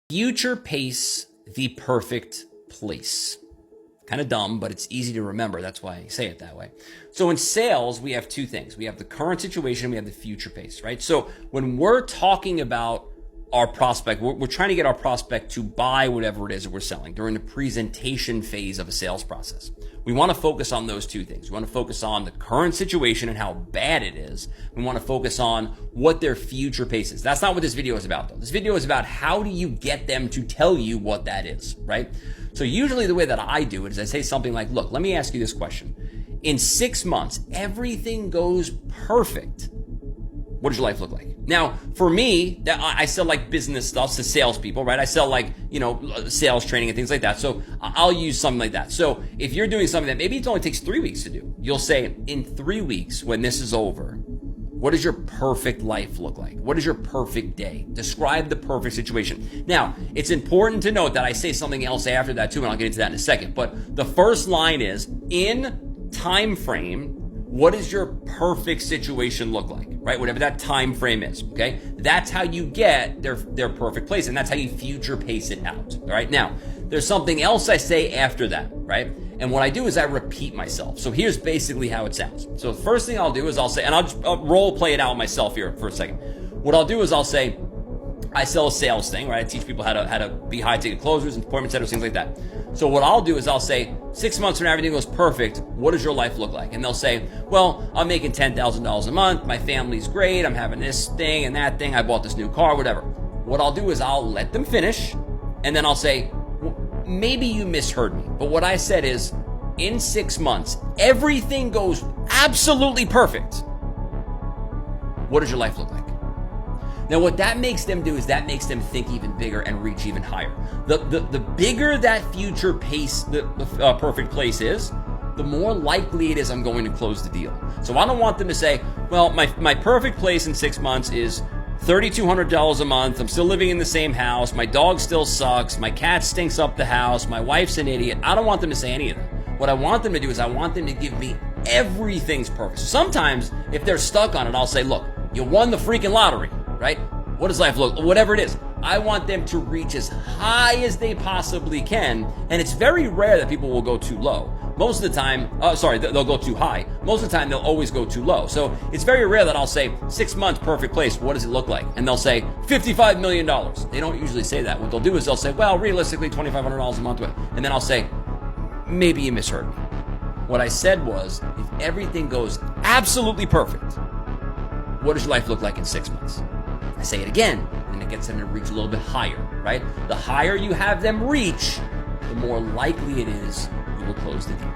Future pace the perfect place. Kind of dumb, but it's easy to remember. That's why I say it that way. So in sales, we have two things. We have the current situation, we have the future pace, right? So when we're talking about our prospect, we're trying to get our prospect to buy whatever it is that we're selling during the presentation phase of a sales process. We want to focus on those two things. We want to focus on the current situation and how bad it is. We want to focus on what their future pace is. That's not what this video is about, though. This video is about how do you get them to tell you what that is, right? So usually the way that I do it is I say something like, look, let me ask you this question. In 6 months, everything goes perfect. What does your life look like? Now, for me, I sell like business stuff to salespeople, right? I sell like, sales training and things like that. So I'll use something like that. So if you're doing something that maybe it only takes 3 weeks to do, you'll say, in 3 weeks, when this is over, what does your perfect life look like? What is your perfect day? Describe the perfect situation. Now, it's important to note that I say something else after that too, and I'll get into that in a second. But the first line is, in time frame, what does your perfect situation look like, right? Whatever that time frame is, okay? That's how you get their perfect place, and that's how you future pace it out, all right? Now, there's something else I say after that, right? And what I do is I repeat myself. So here's basically how it sounds. So the first thing I'll do is I'll say, and I'll role play it out myself here for a second. What I'll do is I'll say, I sell a sales thing, right? I teach people how to be high ticket closers and appointment setters, things like that. So what I'll do is I'll say, 6 months from now, everything goes perfect. What does your life look like? And they'll say, well, I'm making $10,000 a month. My family's great. I'm having this thing and that thing. I bought this new car, whatever. What I'll do is I'll let them finish. And then I'll say, well, maybe you misheard me. But what I said is, in 6 months, everything goes absolutely perfect. What does your life look like? Now, what that makes them do is that makes them think even bigger and reach even higher. The bigger that future pace, the perfect place is, the more likely it is I'm going to close the deal. So I don't want them to say, well, my perfect place in 6 months is $3,200 a month. I'm still living in the same house. My dog still sucks. My cat stinks up the house. My wife's an idiot. I don't want them to say any of that. What I want them to do is I want them to give me everything's perfect. So sometimes if they're stuck on it, I'll say, look, you won the freaking lottery. Right? What does life look like? Whatever it is. I want them to reach as high as they possibly can. And it's very rare that people will go too low. Most of the time, they'll go too high. Most of the time, they'll always go too low. So it's very rare that I'll say, 6 months, perfect place. What does it look like? And they'll say, $55 million. They don't usually say that. What they'll do is they'll say, well, realistically, $2,500 a month. And then I'll say, maybe you misheard me. What I said was, if everything goes absolutely perfect, what does your life look like in 6 months? I say it again, and it gets them to reach a little bit higher, right? The higher you have them reach, the more likely it is you will close the deal.